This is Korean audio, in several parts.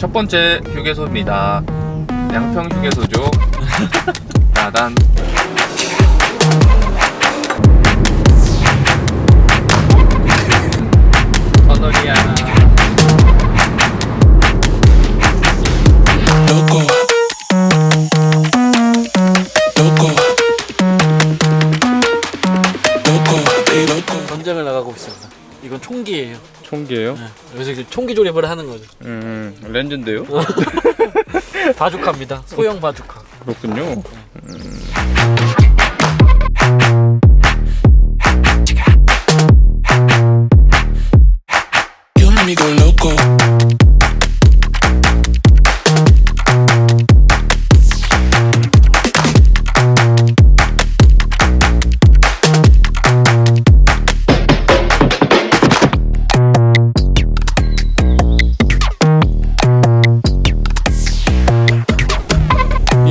첫 번째 휴게소입니다. 양평 휴게소죠. 나단. 선월이야. 전쟁을 나가고 있습니다. 이건 총기예요. 총기예요? 네. 여기서 총기 조립을 하는 거죠. 렌즈인데요? 바주카입니다. 소형 바주카. 그렇군요.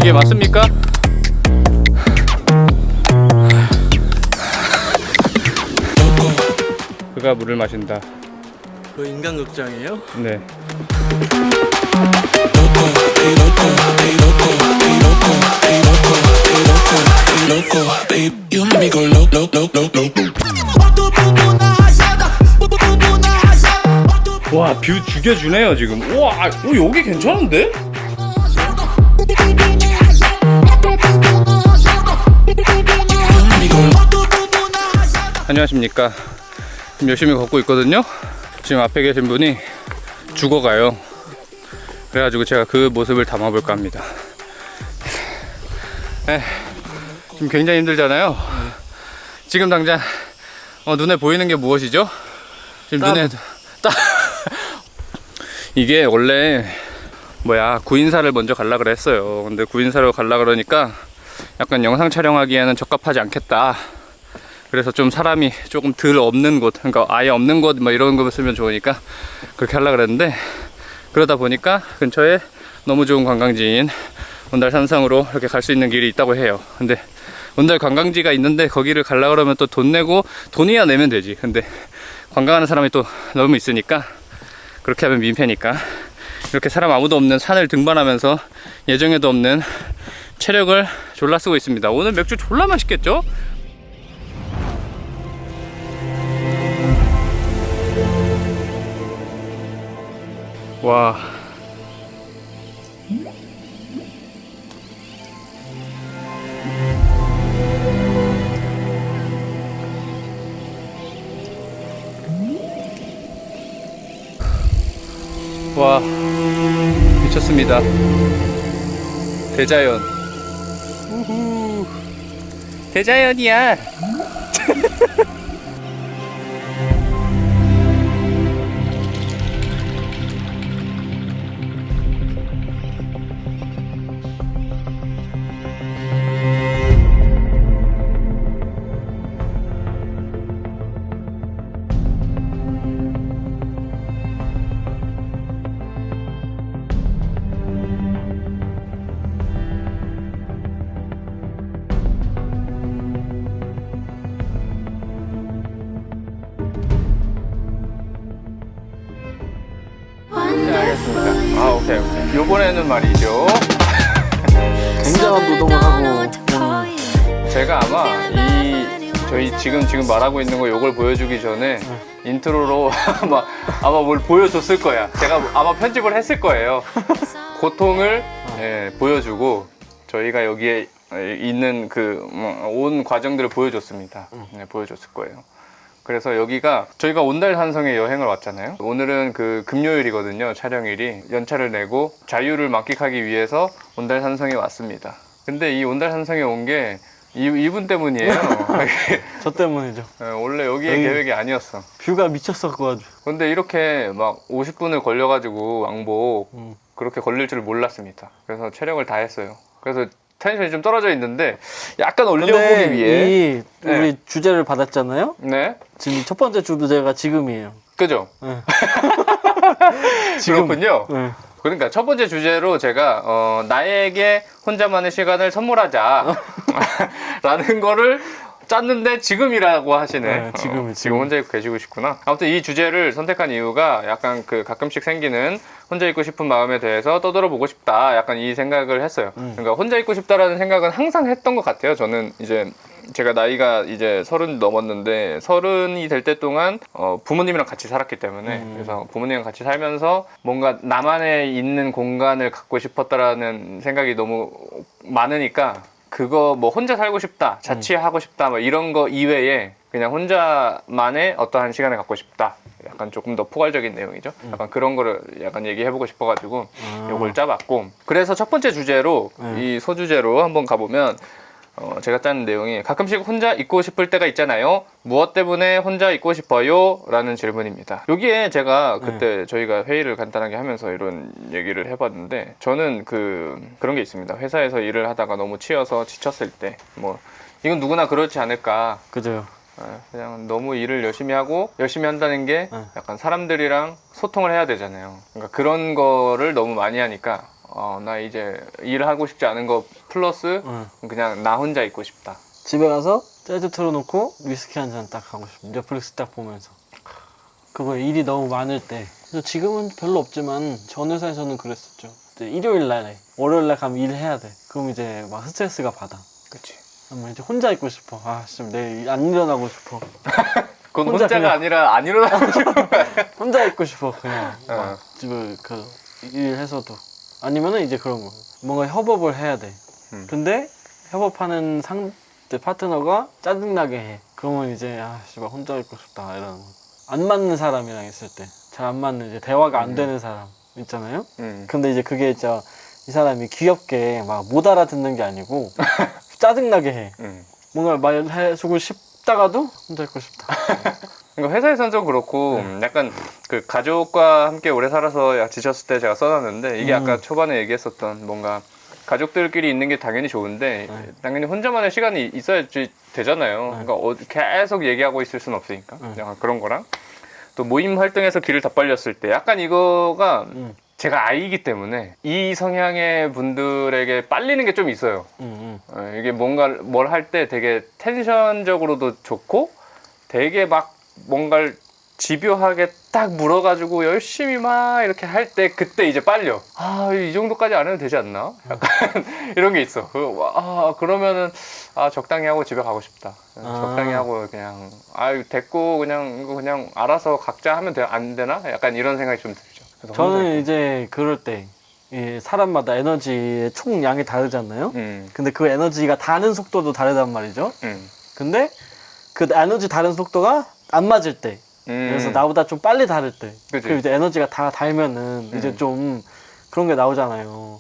이게 맞습니까? 그가 물을 마신다. 그 인간극장이에요? 네. 와, 뷰 죽여주네요 지금. 우와, 여기 괜찮은데? 안녕하십니까. 지금 열심히 걷고 있거든요. 지금 앞에 계신 분이 죽어가요. 그래가지고 제가 그 모습을 담아볼까 합니다. 지금 굉장히 힘들잖아요. 지금 당장 눈에 보이는 게 무엇이죠? 지금 눈에 이게 원래 구인사를 먼저 갈라 그랬어요. 근데 구인사로 갈라 그러니까 약간 영상 촬영하기에는 적합하지 않겠다. 그래서 좀 사람이 조금 덜 없는 곳, 그러니까 아예 없는 곳 이런 거 쓰면 좋으니까 그렇게 하려고 그랬는데, 그러다 보니까 근처에 너무 좋은 관광지인 온달 산성으로 이렇게 갈 수 있는 길이 있다고 해요. 근데 온달 관광지가 있는데 거기를 가려고 그러면 또 돈 내고, 돈이야 내면 되지. 근데 관광하는 사람이 또 너무 있으니까, 그렇게 하면 민폐니까 이렇게 사람 아무도 없는 산을 등반하면서 예정에도 없는 체력을 졸라 쓰고 있습니다. 오늘 맥주 졸라 맛있겠죠? 와. 와, 미쳤습니다. 대자연. 우후. 대자연이야. 알겠습니다. 오케이. 요번에는 말이죠. 굉장한 노동을 하고 제가 아마 저희 지금 말하고 있는 거 요걸 보여주기 전에 인트로로 아마 뭘 보여줬을 거야. 제가 아마 편집을 했을 거예요. 고통을 보여주고 저희가 여기에 있는 온 과정들을 보여줬습니다. 보여줬을 거예요. 그래서 여기가 저희가 온달 산성에 여행을 왔잖아요. 오늘은 금요일이거든요. 촬영일이. 연차를 내고 자유를 만끽하기 위해서 온달 산성에 왔습니다. 근데 이 온달 산성에 온 게 이분 때문이에요. 저 때문이죠. 원래 여기의 계획이 아니었어. 뷰가 미쳤었거든요. 근데 이렇게 50분을 걸려가지고 왕복 그렇게 걸릴 줄 몰랐습니다. 그래서 촬영을 다 했어요. 그래서 텐션이 좀 떨어져 있는데 약간 올려보기 위해 우리 주제를 받았잖아요. 네. 지금 첫 번째 주제가 지금이에요. 그죠? 네. 그렇군요. 네. 그러니까 첫 번째 주제로 제가 나에게 혼자만의 시간을 선물하자 라는 거를 짰는데 지금이라고 하시네. 네, 지금. 지금 혼자 있고 계시고 싶구나. 아무튼 이 주제를 선택한 이유가 약간 그 가끔씩 생기는 혼자 있고 싶은 마음에 대해서 떠들어보고 싶다. 약간 이 생각을 했어요. 그러니까 혼자 있고 싶다라는 생각은 항상 했던 것 같아요. 저는 이제 제가 나이가 이제 30 넘었는데 30이 될 때 동안 부모님이랑 같이 살았기 때문에 그래서 부모님이랑 같이 살면서 뭔가 나만의 있는 공간을 갖고 싶었다라는 생각이 너무 많으니까 그거 뭐 혼자 살고 싶다, 자취하고 싶다, 뭐 이런 거 이외에 그냥 혼자만의 어떠한 시간을 갖고 싶다. 약간 조금 더 포괄적인 내용이죠. 약간 그런 거를 약간 얘기해보고 싶어가지고 요걸 짜봤고 그래서 첫 번째 주제로 이 소주제로 한번 가보면 제가 짠 내용이 가끔씩 혼자 있고 싶을 때가 있잖아요. 무엇 때문에 혼자 있고 싶어요? 라는 질문입니다. 여기에 제가 그때 저희가 회의를 간단하게 하면서 이런 얘기를 해봤는데 저는 그런 게 있습니다. 회사에서 일을 하다가 너무 치여서 지쳤을 때 뭐 이건 누구나 그렇지 않을까. 그죠. 그냥 너무 일을 열심히 하고 열심히 한다는 게 약간 사람들이랑 소통을 해야 되잖아요. 그러니까 그런 거를 너무 많이 하니까 나 이제 일하고 싶지 않은 거 플러스 그냥 나 혼자 있고 싶다. 집에 가서 재즈 틀어놓고 위스키 한 잔 딱 하고 싶어. 넷플릭스 딱 보면서. 그거 일이 너무 많을 때. 그래서 지금은 별로 없지만 전 회사에서는 그랬었죠. 이제 일요일 날에 월요일 날 가면 일해야 돼. 그럼 이제 막 스트레스가 받아. 그치. 그러면 이제 혼자 있고 싶어. 아, 진짜 내일 안 일어나고 싶어. 그건 혼자 혼자가 그냥- 아니라 안 일어나고 싶은 거야. 혼자 있고 싶어. 그냥 막 집을 일해서도. 아니면은 이제 그런 거. 뭔가 협업을 해야 돼. 근데 협업하는 상대 파트너가 짜증나게 해. 그러면 이제 씨발 혼자 있고 싶다 이러는 거. 안 맞는 사람이랑 있을 때 잘 안 맞는 이제 대화가 안 되는 사람 있잖아요. 근데 이제 그게 진짜 이 사람이 귀엽게 막 못 알아듣는 게 아니고 짜증나게 해. 뭔가 말해주고 싶다가도 혼자 있고 싶다. 그러니까 회사에서는 좀 그렇고 약간 그 가족과 함께 오래 살아서 지쳤을 때 제가 써놨는데 이게 아까 초반에 얘기했었던 뭔가 가족들끼리 있는 게 당연히 좋은데 당연히 혼자만의 시간이 있어야지 되잖아요. 그러니까 계속 얘기하고 있을 수는 없으니까 약간 그런 거랑 또 모임 활동에서 길을 다 빨렸을 때 약간 이거가 제가 아이이기 때문에 이 성향의 분들에게 빨리는 게 좀 있어요. 이게 뭘 할 때 되게 텐션적으로도 좋고 되게 막 뭔가를 집요하게 딱 물어가지고 열심히 막 이렇게 할 때 그때 이제 빨려. 이 정도까지 안 해도 되지 않나? 약간 이런 게 있어. 그러면은 적당히 하고 집에 가고 싶다. 적당히 하고 그냥 됐고 그냥 이거 그냥 알아서 각자 하면 안 되나? 약간 이런 생각이 좀 들죠. 그래서 저는 이제 그럴 때 이 사람마다 에너지의 총량이 다르잖아요. 근데 그 에너지가 다는 속도도 다르단 말이죠. 근데 그 에너지 다른 속도가 안 맞을 때 그래서 나보다 좀 빨리 다를 때 그치. 그 이제 에너지가 다 달면은 이제 좀 그런 게 나오잖아요.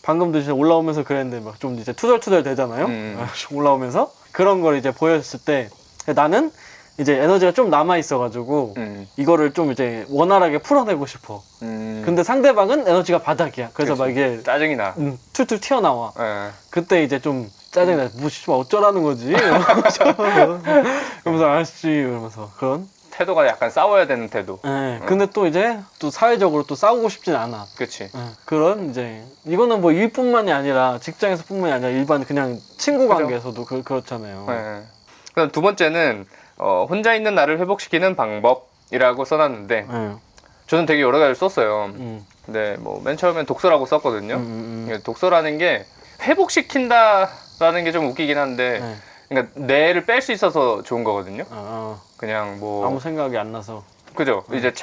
방금도 이제 올라오면서 그랬는데 막 좀 이제 투덜투덜 되잖아요. 올라오면서 그런 걸 이제 보였을 때 나는 이제 에너지가 좀 남아 있어가지고 이거를 좀 이제 원활하게 풀어내고 싶어. 근데 상대방은 에너지가 바닥이야. 그래서 그치. 막 이게 짜증이 나. 툴툴 튀어나와. 예. 그때 이제 좀 짜증나. 뭐 씨발 어쩌라는 거지? 이러면서 아씨 이러면서 그런. 태도가 약간 싸워야 되는 태도. 예. 근데 또 이제 또 사회적으로 또 싸우고 싶진 않아. 그치. 예. 그런 이제 이거는 뭐 일뿐만이 아니라 직장에서뿐만이 아니라 일반 그냥 친구 관계에서도 그렇잖아요. 네. 그럼 두 번째는 혼자 있는 나를 회복시키는 방법이라고 써놨는데 예. 저는 되게 여러 가지를 썼어요. 음. 근데 뭐 맨 처음엔 독서라고 썼거든요. 이게 독서라는 게 회복시킨다라는 게 좀 웃기긴 한데 네. 그러니까 뇌를 뺄 수 있어서 좋은 거거든요. 그냥 뭐 아무 생각이 안 나서. 그죠. 이제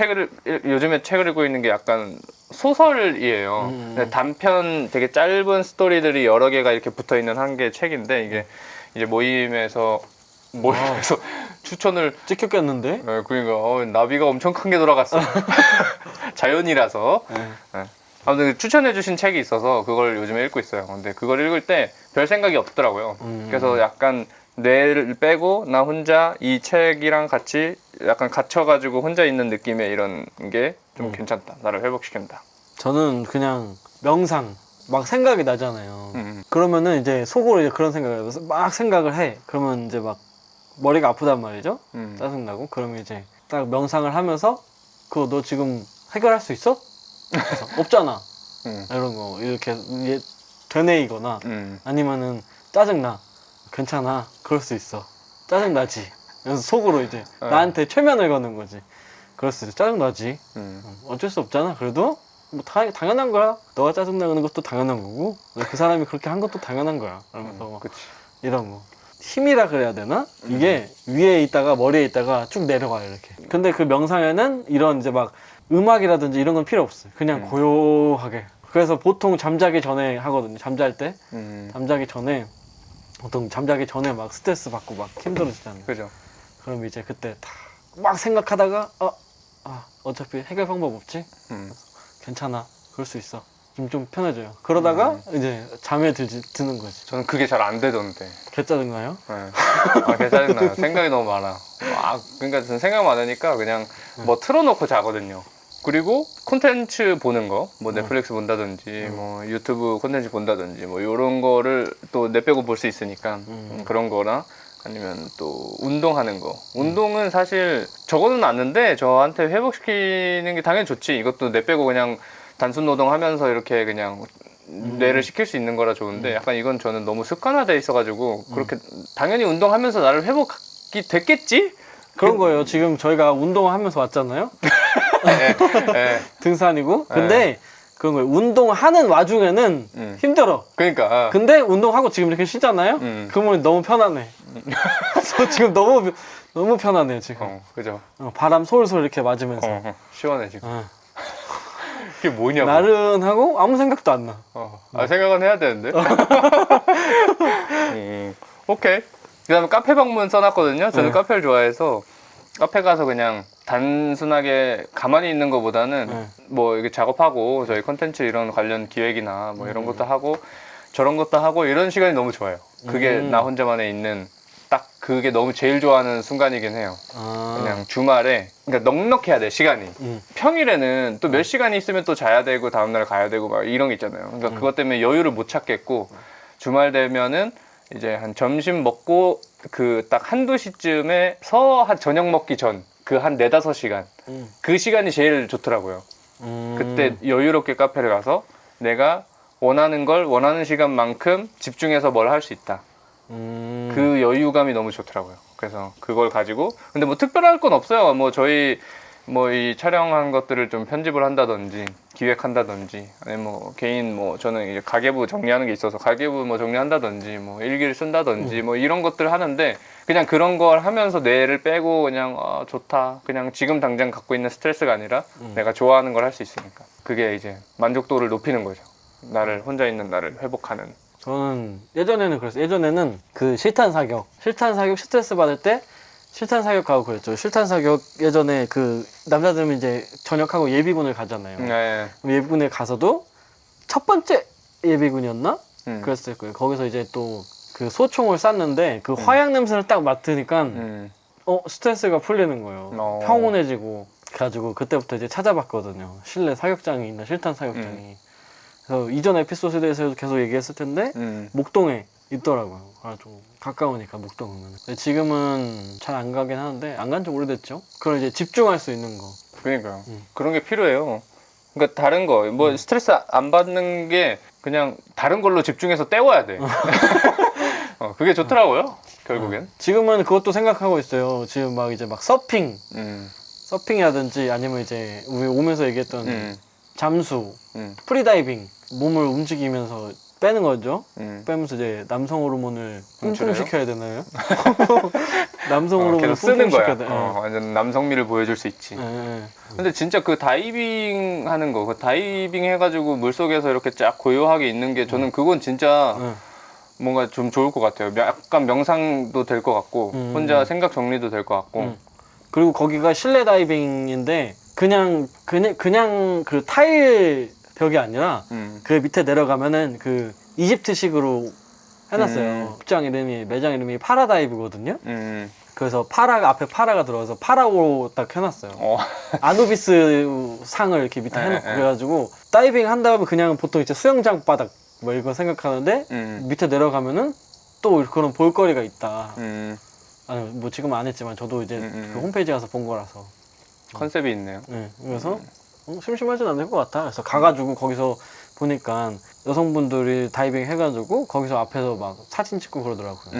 요즘에 책을 읽고 있는 게 약간 소설이에요. 근데 단편 되게 짧은 스토리들이 여러 개가 이렇게 붙어 있는 한 개의 책인데 이게 이제 모임에서 추천을 찍혔겠는데? 그러니까 나비가 엄청 큰 게 돌아갔어. 자연이라서. 네. 아무튼 추천해주신 책이 있어서 그걸 요즘에 읽고 있어요. 근데 그걸 읽을 때 별 생각이 없더라고요. 그래서 약간 뇌를 빼고 나 혼자 이 책이랑 같이 약간 갇혀가지고 혼자 있는 느낌의 이런 게 좀 괜찮다. 나를 회복시킨다. 저는 그냥 명상 막 생각이 나잖아요. 그러면은 이제 속으로 이제 그런 생각을 막 생각을 해. 그러면 이제 막 머리가 아프단 말이죠. 짜증나고. 그러면 이제 딱 명상을 하면서 그거 너 지금 해결할 수 있어? 그래서 없잖아. 이런 거 이렇게 되뇌이거나 아니면은 짜증나. 괜찮아. 그럴 수 있어. 짜증나지. 그래서 속으로 이제 나한테 최면을 거는 거지. 그랬을 때 짜증나지. 어쩔 수 없잖아. 그래도 뭐 당연한 거야. 너가 짜증나는 것도 당연한 거고 그 사람이 그렇게 한 것도 당연한 거야. 그러면서 뭐 그치. 이런 거 힘이라 그래야 되나? 이게 위에 있다가 머리에 있다가 쭉 내려가요 이렇게. 근데 그 명상에는 이런 이제 막 음악이라든지 이런 건 필요 없어요. 그냥 고요하게. 그래서 보통 잠자기 전에 하거든요. 잠잘 때 잠자기 전에 보통 잠자기 전에 막 스트레스 받고 막 힘들어지잖아요. 그죠. 그럼 이제 그때 다 막 생각하다가 어차피 해결 방법 없지? 괜찮아. 그럴 수 있어. 좀 편해져요. 그러다가 이제 잠에 드는 거지. 저는 그게 잘 안 되던데. 개 짜증나요? 네. 개 짜증나요. 생각이 너무 많아. 그러니까 저는 생각 많으니까 그냥 뭐 틀어놓고 자거든요. 그리고 콘텐츠 보는 거, 뭐 넷플릭스 본다든지, 뭐 유튜브 콘텐츠 본다든지, 뭐 이런 거를 또 내 빼고 볼 수 있으니까 그런 거나 아니면 또 운동하는 거. 운동은 사실 적어는 놨는데 저한테 회복시키는 게 당연히 좋지. 이것도 내 빼고 그냥 단순 노동하면서 이렇게 그냥 뇌를 시킬 수 있는 거라 좋은데 약간 이건 저는 너무 습관화돼 있어가지고 그렇게 당연히 운동하면서 나를 회복이 됐겠지? 그런 거예요. 지금 저희가 운동하면서 왔잖아요. 예. 등산이고. 근데 그런 거예요. 운동하는 와중에는 힘들어. 그러니까. 근데 운동하고 지금 이렇게 쉬잖아요. 그러면 너무 편안해. 저 지금 너무 편안해요 지금. 그죠. 바람 솔솔 이렇게 맞으면서. 시원해 지금. 그게 뭐냐고. 나른하고 아무 생각도 안 나. 생각은 해야 되는데. 오케이. 그 다음에 카페 방문 써놨거든요. 저는 카페를 좋아해서 카페 가서 그냥 단순하게 가만히 있는 것보다는 뭐 이게 작업하고 저희 컨텐츠 이런 관련 기획이나 뭐 이런 것도 하고 저런 것도 하고 이런 시간이 너무 좋아요. 그게 나 혼자만에 있는 딱 그게 너무 제일 좋아하는 순간이긴 해요. 그냥 주말에 그러니까 넉넉해야 돼 시간이. 평일에는 또 몇 시간이 있으면 또 자야 되고 다음날 가야 되고 막 이런 게 있잖아요. 그러니까 그것 때문에 여유를 못 찾겠고 주말 되면은 이제 한 점심 먹고 그 딱 한두 시쯤에서 한 저녁 먹기 전 그 한 4-5시간 그 시간이 제일 좋더라고요. 그때 여유롭게 카페를 가서 내가 원하는 걸 원하는 시간만큼 집중해서 뭘 할 수 있다. 그 여유감이 너무 좋더라고요. 그래서 그걸 가지고 근데 뭐 특별할 건 없어요. 뭐 저희 뭐 이 촬영한 것들을 좀 편집을 한다든지 기획한다든지 아니면 뭐 개인 뭐 저는 이제 가계부 정리하는 게 있어서 가계부 뭐 정리한다든지 뭐 일기를 쓴다든지 뭐 이런 것들 하는데 그냥 그런 걸 하면서 뇌를 빼고 그냥 좋다 그냥 지금 당장 갖고 있는 스트레스가 아니라 내가 좋아하는 걸 할 수 있으니까 그게 이제 만족도를 높이는 거죠. 나를 혼자 있는 나를 회복하는. 저는 예전에는 그랬어요. 예전에는 그 실탄 사격 스트레스 받을 때 실탄 사격하고 그랬죠. 실탄 사격 예전에 그 남자들은 이제 전역하고 예비군을 가잖아요. 네. 그럼 예비군에 가서도 첫 번째 예비군이었나? 그랬을 거예요. 거기서 이제 또 그 소총을 쐈는데 그 화약 냄새를 딱 맡으니까 스트레스가 풀리는 거예요. 평온해지고 그래가지고 그때부터 이제 찾아봤거든요. 실내 사격장이 있나 실탄 사격장이. 그래서 이전 에피소드에 대해서 계속 얘기했을 텐데 목동에 있더라고요. 그래가지고 가까우니까 목동은. 근데 지금은 잘 안 가긴 하는데 안 간 지 오래됐죠. 그럼 이제 집중할 수 있는 거. 그러니까요. 그런 게 필요해요. 그러니까 다른 거 뭐 스트레스 안 받는 게 그냥 다른 걸로 집중해서 때워야 돼. 그게 좋더라고요. 결국엔. 지금은 그것도 생각하고 있어요. 지금 막 이제 막 서핑이라든지 아니면 이제 우리 오면서 얘기했던 잠수, 프리다이빙, 몸을 움직이면서 빼는 거죠. 빼면서 이제 남성 호르몬을 뿜뿜시켜야 되나요? 남성 호르몬을 계속 쓰는 거야. 돼. 완전 남성미를 보여줄 수 있지. 근데 진짜 그 다이빙 하는 거, 그 다이빙 해가지고 물속에서 이렇게 쫙 고요하게 있는 게 저는 그건 진짜 뭔가 좀 좋을 것 같아요. 약간 명상도 될 것 같고 혼자 생각 정리도 될 것 같고. 그리고 거기가 실내 다이빙인데 그냥 그 타일 벽이 아니라 그 밑에 내려가면은 그 이집트식으로 해놨어요. 매장 이름이 파라다이브거든요. 그래서 앞에 파라가 들어가서 파라오로 딱 해놨어요. 아누비스 상을 이렇게 밑에 해놓고 그래가지고 다이빙 한 다음에 그냥 보통 이제 수영장 바닥 뭐 이거 생각하는데 밑에 내려가면은 또 그런 볼거리가 있다. 아니 뭐 지금 안 했지만 저도 이제 그 홈페이지 가서 본 거라서 컨셉이 있네요. 그래서 심심하진 않을 것 같아. 그래서 가가지고 거기서 보니까 여성분들이 다이빙 해가지고 거기서 앞에서 막 사진 찍고 그러더라고요.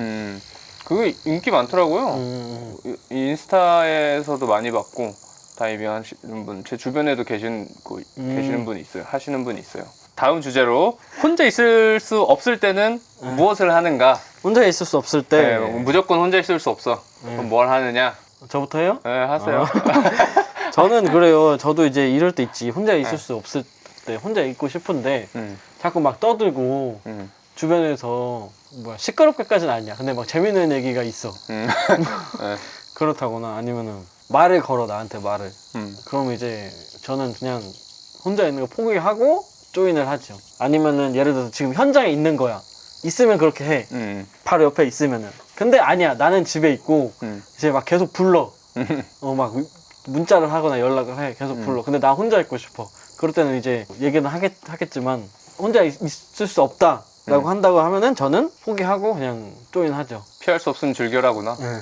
그게 인기 많더라고요. 인스타에서도 많이 봤고 다이빙 하시는 분, 제 주변에도 계시는 분이 있어요. 하시는 분이 있어요. 다음 주제로 혼자 있을 수 없을 때는 무엇을 하는가? 혼자 있을 수 없을 때 무조건 혼자 있을 수 없어. 그럼 뭘 하느냐? 저부터 해요? 네, 하세요. 저는 그래요. 저도 이제 이럴 때 있지. 혼자 있을 수 없을 때 혼자 있고 싶은데 자꾸 막 떠들고 주변에서 뭐야 시끄럽게까지는 아니야. 근데 막 재밌는 얘기가 있어. 네. 그렇다거나 아니면은 말을 걸어 나한테 말을. 그러면 이제 저는 그냥 혼자 있는 거 포기하고 조인을 하죠. 아니면은 예를 들어서 지금 현장에 있는 거야. 있으면 그렇게 해. 바로 옆에 있으면은. 근데 아니야. 나는 집에 있고 이제 막 계속 불러. 막 문자를 하거나 연락을 해. 계속 불러. 근데 나 혼자 있고 싶어. 그럴 때는 이제 얘기는 하겠지만 혼자 있을 수 없다. 라고 한다고 하면은 저는 포기하고 그냥 조인하죠. 피할 수 없으면 즐겨라구나. 네.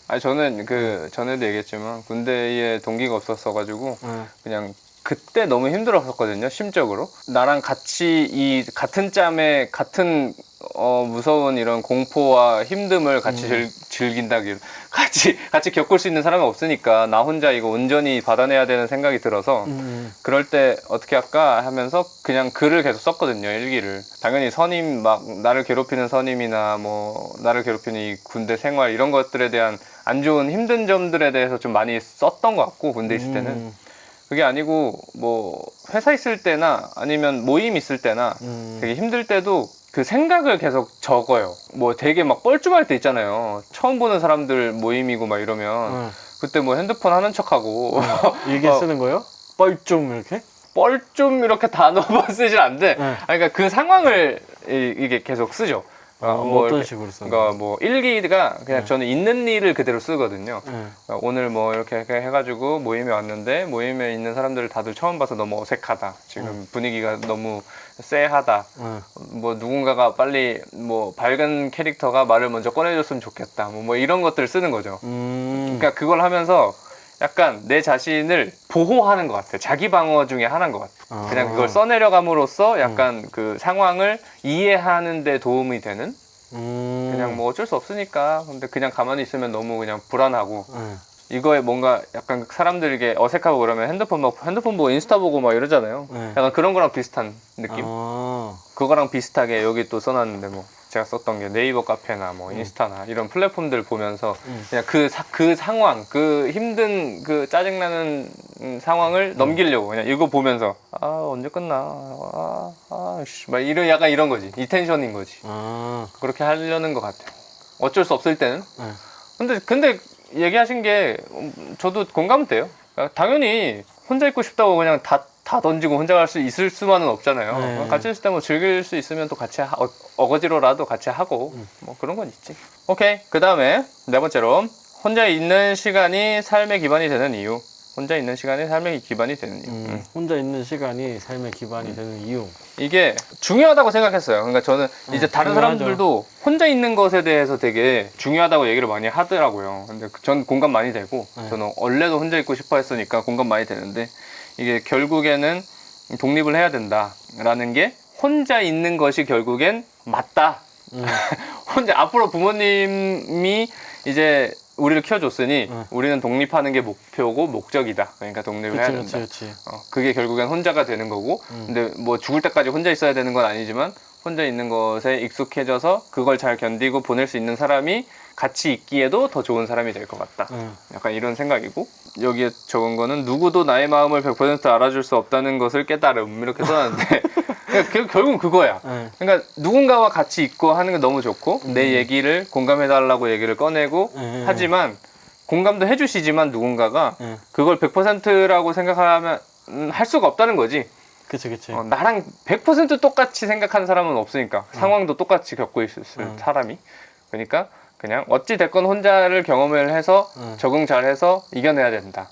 아니 저는 전에도 얘기했지만 군대에 동기가 없었어가지고 그냥 그때 너무 힘들었었거든요. 심적으로 나랑 같이 같은 짬에 같은 무서운 이런 공포와 힘듦을 같이 즐긴다기를 같이 겪을 수 있는 사람이 없으니까 나 혼자 이거 온전히 받아내야 되는 생각이 들어서 그럴 때 어떻게 할까 하면서 그냥 글을 계속 썼거든요. 일기를. 당연히 선임 막 나를 괴롭히는 선임이나 뭐 나를 괴롭히는 이 군대 생활 이런 것들에 대한 안 좋은 힘든 점들에 대해서 좀 많이 썼던 것 같고 군대 있을 때는 그게 아니고 뭐 회사 있을 때나 아니면 모임 있을 때나 되게 힘들 때도 그 생각을 계속 적어요. 뭐 되게 막 뻘쭘할 때 있잖아요. 처음 보는 사람들 모임이고 막 이러면 그때 뭐 핸드폰 하는 척하고 일기에 쓰는 거요? 뻘쭘 이렇게? 뻘쭘 이렇게 단어만 쓰질 않는데 아니, 그러니까 그 상황을 이게 계속 쓰죠. 뭐 어떤 식으로 써요? 그러니까 뭐 일기가 그냥 저는 있는 일을 그대로 쓰거든요. 그러니까 오늘 뭐 이렇게 해가지고 모임에 왔는데 모임에 있는 사람들을 다들 처음 봐서 너무 어색하다. 지금 분위기가 너무 쎄하다. 뭐 누군가가 빨리 뭐 밝은 캐릭터가 말을 먼저 꺼내줬으면 좋겠다. 뭐 이런 것들을 쓰는 거죠. 그러니까 그걸 하면서 약간 내 자신을 보호하는 것 같아. 자기 방어 중에 하나인 것 같아. 그냥 그걸 써내려감으로써 약간 그 상황을 이해하는 데 도움이 되는? 그냥 뭐 어쩔 수 없으니까. 근데 그냥 가만히 있으면 너무 그냥 불안하고. 이거에 뭔가 약간 사람들에게 어색하고 그러면 핸드폰 보고 인스타 보고 막 이러잖아요. 약간 그런 거랑 비슷한 느낌? 그거랑 비슷하게 여기 또 써놨는데 뭐. 제가 썼던 게 네이버 카페나 뭐 인스타나 이런 플랫폼들 보면서 그냥 그 상황, 그 힘든 그 짜증나는 상황을 넘기려고 그냥 이거 보면서 언제 끝나? 막 약간 이런 거지. 이 텐션인 거지. 그렇게 하려는 것 같아요. 어쩔 수 없을 때는. 근데 얘기하신 게 저도 공감은 돼요. 당연히 혼자 있고 싶다고 그냥 다 던지고 혼자 갈 수 있을 수만은 없잖아요. 같이 있을 때 뭐 즐길 수 있으면 또 같이 어거지로라도 같이 하고 뭐 그런 건 있지. 오케이. 그 다음에 네 번째로 혼자 있는 시간이 삶의 기반이 되는 이유. 혼자 있는 시간이 삶의 기반이 되는 이유. 혼자 있는 시간이 삶의 기반이 되는 이유. 이게 중요하다고 생각했어요. 그러니까 저는 이제 다른 중요하죠. 사람들도 혼자 있는 것에 대해서 되게 중요하다고 얘기를 많이 하더라고요. 근데 전 공감 많이 되고 저는 원래도 혼자 있고 싶어 했으니까 공감 많이 되는데 이게 결국에는 독립을 해야 된다라는 게 혼자 있는 것이 결국엔 맞다. 혼자 앞으로 부모님이 이제 우리를 키워줬으니 우리는 독립하는 게 목표고 목적이다. 그러니까 독립을 해야 된다. 그치. 그게 결국엔 혼자가 되는 거고 근데 뭐 죽을 때까지 혼자 있어야 되는 건 아니지만 혼자 있는 것에 익숙해져서 그걸 잘 견디고 보낼 수 있는 사람이 같이 있기에도 더 좋은 사람이 될 것 같다. 약간 이런 생각이고 여기에 적은 거는 누구도 나의 마음을 100% 알아줄 수 없다는 것을 깨달음 이렇게 써놨는데 그러니까 결국은 그거야. 그러니까 누군가와 같이 있고 하는 게 너무 좋고 내 얘기를 공감해달라고 얘기를 꺼내고 하지만 공감도 해주시지만 누군가가 그걸 100%라고 생각하면 할 수가 없다는 거지. 그치. 나랑 100% 똑같이 생각하는 사람은 없으니까 상황도 똑같이 겪고 있을 사람이 그러니까 그냥 어찌 됐건 혼자를 경험을 해서 적응 잘해서 이겨내야 된다.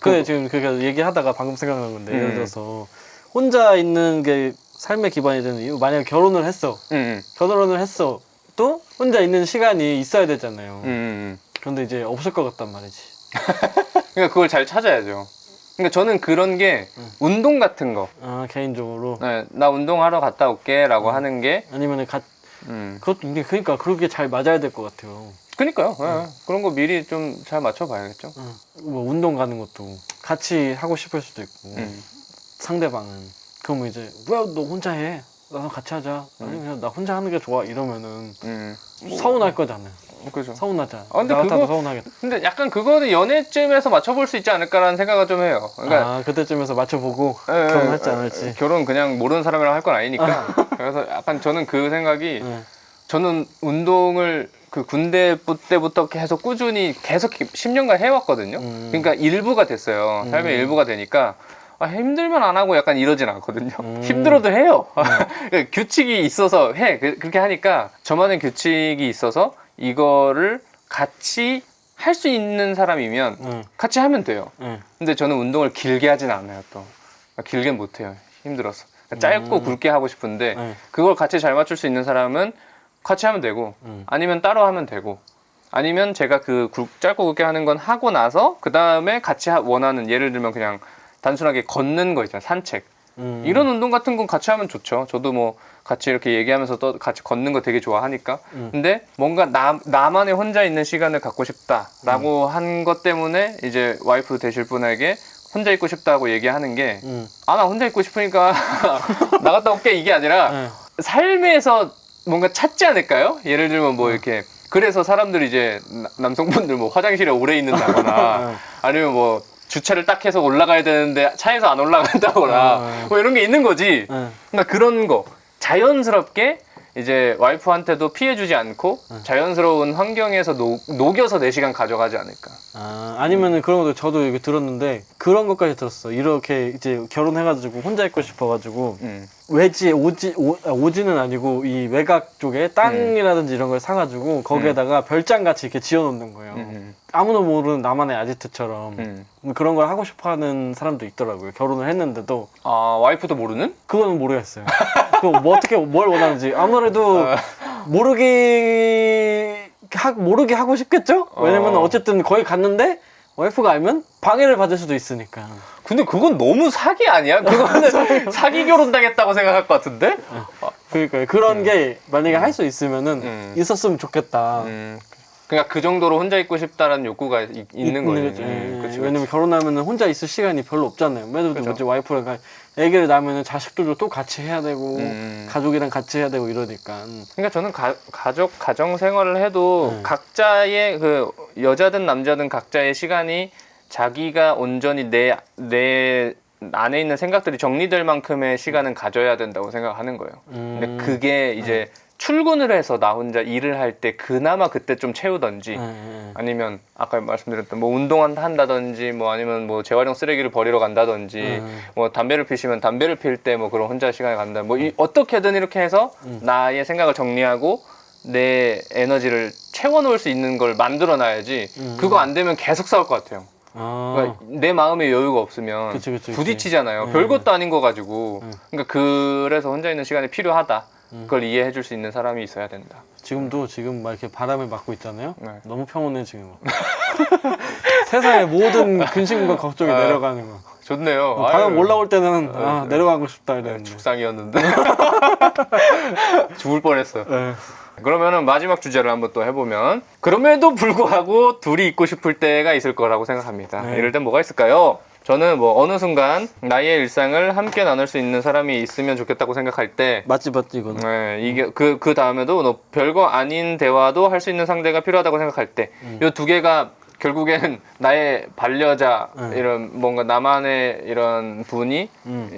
근데 지금 그러니까 얘기하다가 방금 생각난 건데 예를 들어서 혼자 있는 게 삶의 기반이 되는 이유. 만약에 결혼을 했어. 결혼을 했어. 또 혼자 있는 시간이 있어야 되잖아요. 그런데 이제 없을 것 같단 말이지. 그러니까 그걸 잘 찾아야죠. 그러니까 저는 그런 게 운동 같은 거. 개인적으로. 네, 나 운동하러 갔다 올게 라고 하는 게 아니면은 그것도 이게 그러니까 그렇게 잘 맞아야 될 것 같아요. 그니까요. 예. 그런 거 미리 좀 잘 맞춰봐야겠죠. 뭐 운동 가는 것도 같이 하고 싶을 수도 있고 음. 상대방은 그러면 이제 왜 너 혼자 해? 나랑 같이 하자. 아니 그냥 나 혼자 하는 게 좋아 이러면은 서운할 거잖아요. 그죠. 서운하잖아. 근데 나 같아도 그거 서운하겠다. 근데 약간 그거는 연애쯤에서 맞춰볼 수 있지 않을까라는 생각을 좀 해요. 그러니까 그때쯤에서 맞춰보고 예, 결혼할지 예, 안 할지. 결혼 그냥 모르는 사람이랑 할 건 아니니까. 그래서 약간 저는 그 생각이 저는 운동을 그 군대 때부터 계속 꾸준히 계속 10년간 해왔거든요. 그러니까 일부가 됐어요. 삶의 일부가 되니까 힘들면 안 하고 약간 이러진 않거든요. 힘들어도 해요. 그러니까 규칙이 있어서 해. 그렇게 하니까 저만의 규칙이 있어서 이거를 같이 할 수 있는 사람이면 같이 하면 돼요. 근데 저는 운동을 길게 하진 않아요. 또 길게 못 해요. 힘들어서. 짧고 굵게 하고 싶은데 그걸 같이 잘 맞출 수 있는 사람은 같이 하면 되고 아니면 따로 하면 되고 아니면 제가 그 짧고 굵게 하는 건 하고 나서 그 다음에 같이 원하는 예를 들면 그냥 단순하게 걷는 거 있잖아요. 산책 이런 운동 같은 건 같이 하면 좋죠. 저도 뭐 같이 이렇게 얘기하면서 또 같이 걷는 거 되게 좋아하니까 근데 뭔가 나만의 혼자 있는 시간을 갖고 싶다라고 한 것 때문에 이제 와이프 되실 분에게 혼자 있고 싶다고 얘기하는 게 나 혼자 있고 싶으니까 나갔다 올게 이게 아니라 삶에서 뭔가 찾지 않을까요? 예를 들면 뭐 이렇게 그래서 사람들이 이제 남성분들 뭐 화장실에 오래 있는다거나 아니면 뭐 주차를 딱 해서 올라가야 되는데 차에서 안 올라간다거나 뭐 이런 게 있는 거지. 그러니까 그런 거 자연스럽게 이제 와이프한테도 피해주지 않고 자연스러운 환경에서 녹여서 4시간 가져가지 않을까. 아니면은 그런 것도 저도 이렇게 들었는데 그런 것까지 들었어. 이렇게 이제 결혼해가지고 혼자 있고 싶어가지고 외지 오지는 아니고 이 외곽 쪽에 땅이라든지 이런 걸 사가지고 거기에다가 별장 같이 이렇게 지어놓는 거예요. 아무도 모르는 나만의 아지트처럼 그런 걸 하고 싶어하는 사람도 있더라고요. 결혼을 했는데도. 와이프도 모르는? 그거는 모르겠어요. 그거 뭐 어떻게 뭘 원하는지 아무래도 모르게 하고 싶겠죠? 왜냐면 어쨌든 거기 갔는데 와이프가 알면 방해를 받을 수도 있으니까. 근데 그건 너무 사기 아니야? 그거는 사기 결혼 당했다고 생각할 것 같은데? 그러니까 그런 게 만약에 할 수 있으면은 있었으면 좋겠다. 그러니까 그 정도로 혼자 있고 싶다라는 욕구가 있는 거지. 그치. 왜냐면 결혼하면 혼자 있을 시간이 별로 없잖아요. 매도 이제 와이프랑 애기를 낳으면 자식들도 또 같이 해야 되고 가족이랑 같이 해야 되고 이러니까. 그러니까 저는 가정 생활을 해도 각자의 그 여자든 남자든 각자의 시간이 자기가 온전히 내 안에 있는 생각들이 정리될 만큼의 시간은 가져야 된다고 생각하는 거예요. 근데 그게 이제 출근을 해서 나 혼자 일을 할 때 그나마 그때 좀 채우던지 아니면 아까 말씀드렸던 뭐 운동한다든지 뭐 아니면 뭐 재활용 쓰레기를 버리러 간다든지 뭐 담배를 피시면 담배를 필 때 뭐 그런 혼자 시간을 간다 뭐 어떻게든 이렇게 해서 나의 생각을 정리하고 내 에너지를 채워놓을 수 있는 걸 만들어 놔야지 그거 안 되면 계속 싸울 것 같아요. 그러니까 내 마음의 여유가 없으면 그치. 부딪히잖아요. 별것도 아닌 거 가지고. 그러니까 그래서 혼자 있는 시간이 필요하다. 그걸 이해해 줄 수 있는 사람이 있어야 된다. 지금 막 이렇게 바람을 맞고 있잖아요. 네. 너무 평온해 지금. 세상의 모든 근심과 걱정이 내려가는 거. 좋네요. 방금 올라올 때는 내려가고 싶다 이랬는데. 죽상이었는데 죽을 뻔했어요. 네. 그러면은 마지막 주제를 한번 또 해보면 그럼에도 불구하고 둘이 있고 싶을 때가 있을 거라고 생각합니다. 네. 이럴 땐 뭐가 있을까요? 저는 뭐 어느 순간 나의 일상을 함께 나눌 수 있는 사람이 있으면 좋겠다고 생각할 때 맞지 이거는. 네, 이게 그 다음에도 너 별거 아닌 대화도 할 수 있는 상대가 필요하다고 생각할 때 이 두 개가 결국엔 나의 반려자 이런 뭔가 나만의 이런 분이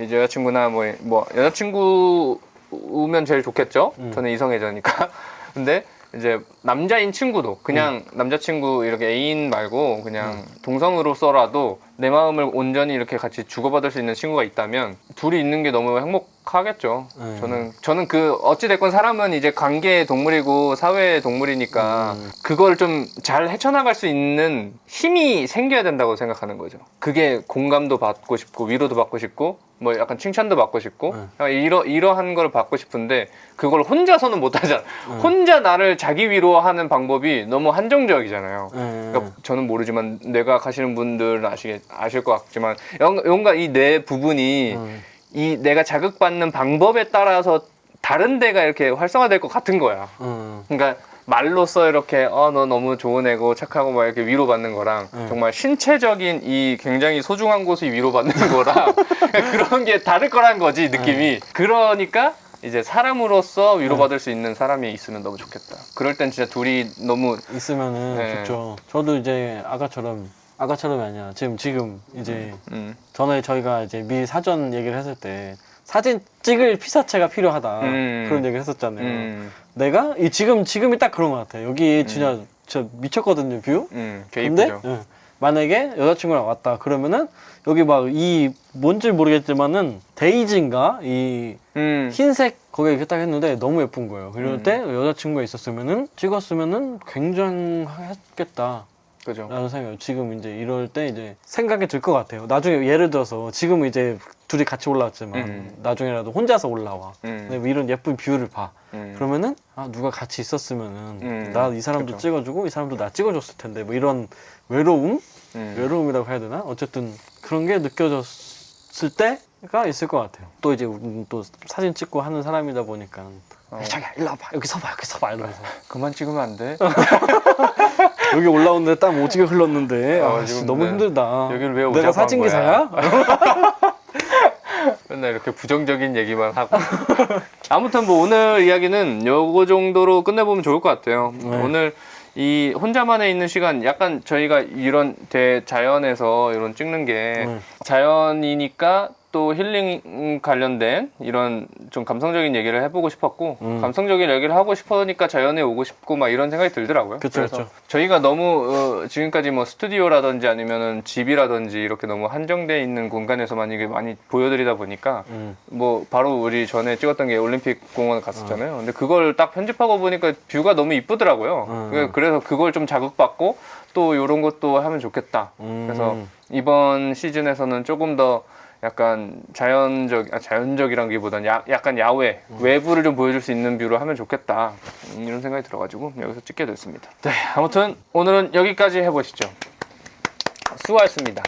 이제 여자친구나 뭐 여자친구면 제일 좋겠죠. 저는 이성애자니까. 근데 이제 남자인 친구도 그냥 남자친구 이렇게 애인 말고 그냥 동성으로서라도 내 마음을 온전히 이렇게 같이 주고받을 수 있는 친구가 있다면 둘이 있는 게 너무 행복하겠죠. 저는 그 어찌됐건 사람은 이제 관계의 동물이고 사회의 동물이니까 그걸 좀 잘 헤쳐나갈 수 있는 힘이 생겨야 된다고 생각하는 거죠. 그게 공감도 받고 싶고 위로도 받고 싶고 뭐 약간 칭찬도 받고 싶고 이러한 걸 받고 싶은데 그걸 혼자서는 못 하잖아. 혼자 나를 자기 위로하는 방법이 너무 한정적이잖아요. 그러니까 저는 모르지만 뇌가 가시는 분들은 아실 것 같지만 뭔가 이 뇌 부분이 이 내가 자극받는 방법에 따라서 다른 데가 이렇게 활성화될 것 같은 거야. 그러니까 말로써 이렇게 너 너무 좋은 애고 착하고 막 이렇게 위로받는 거랑 정말 신체적인 이 굉장히 소중한 곳이 위로받는 거랑 그러니까 그런 게 다를 거란 거지 느낌이. 그러니까 이제 사람으로서 위로받을 수 있는 사람이 있으면 너무 좋겠다. 그럴 땐 진짜 둘이 너무 있으면은 네. 좋죠. 저도 이제 아까처럼이 아니야. 지금 이제 전에 저희가 이제 미리 사전 얘기를 했을 때 사진 찍을 피사체가 필요하다 그런 얘기를 했었잖아요. 내가 지금이 딱 그런 것 같아. 여기 진짜 미쳤거든요 뷰. 되게 근데 이쁘죠. 만약에 여자친구랑 왔다 그러면은 여기 막 이 뭔지 모르겠지만은 데이지인가 이 흰색 거기에 이렇게 딱 했는데 너무 예쁜 거예요. 이럴 때 여자친구가 있었으면은 찍었으면은 굉장했겠다. 그죠. 라는 생각이 지금 이제 이럴 때 이제 생각이 들 것 같아요. 나중에 예를 들어서 지금은 이제 둘이 같이 올라왔지만 나중에라도 혼자서 올라와. 근데 뭐 이런 예쁜 뷰를 봐. 그러면은 누가 같이 있었으면은 나 이 사람도 그쵸. 찍어주고 이 사람도 나 찍어줬을 텐데 뭐 이런 외로움이라고 해야 되나? 어쨌든 그런 게 느껴졌을 때가 있을 것 같아요. 또 이제 또 사진 찍고 하는 사람이다 보니까 자기야 일로 와봐 여기 서봐 이러면서 그만 찍으면 안 돼? 여기 올라오는데 땀 오지게 흘렀는데 지금 너무 힘들다. 여기를 왜 오자고 내가 한 사진 기사야? 맨날 이렇게 부정적인 얘기만 하고. 아무튼 뭐 오늘 이야기는 요거 정도로 끝내보면 좋을 것 같아요. 오늘 이 혼자만에 있는 시간 약간 저희가 이런 대자연에서 이런 찍는 게 자연이니까 또 힐링 관련된 이런 좀 감성적인 얘기를 해보고 싶었고 감성적인 얘기를 하고 싶으니까 자연에 오고 싶고 막 이런 생각이 들더라고요. 그쵸, 그래서 그쵸. 저희가 너무 지금까지 뭐 스튜디오라든지 아니면은 집이라든지 이렇게 너무 한정돼 있는 공간에서만 이게 많이 보여드리다 보니까 뭐 바로 우리 전에 찍었던 게 올림픽 공원 갔었잖아요. 근데 그걸 딱 편집하고 보니까 뷰가 너무 이쁘더라고요. 그래서 그걸 좀 자극받고 또 이런 것도 하면 좋겠다. 그래서 이번 시즌에서는 조금 더 약간 자연적이란 기보다는 약간 야외, 외부를 좀 보여줄 수 있는 뷰로 하면 좋겠다. 이런 생각이 들어가지고 여기서 찍게 됐습니다. 네, 아무튼 오늘은 여기까지 해보시죠. 수고하셨습니다.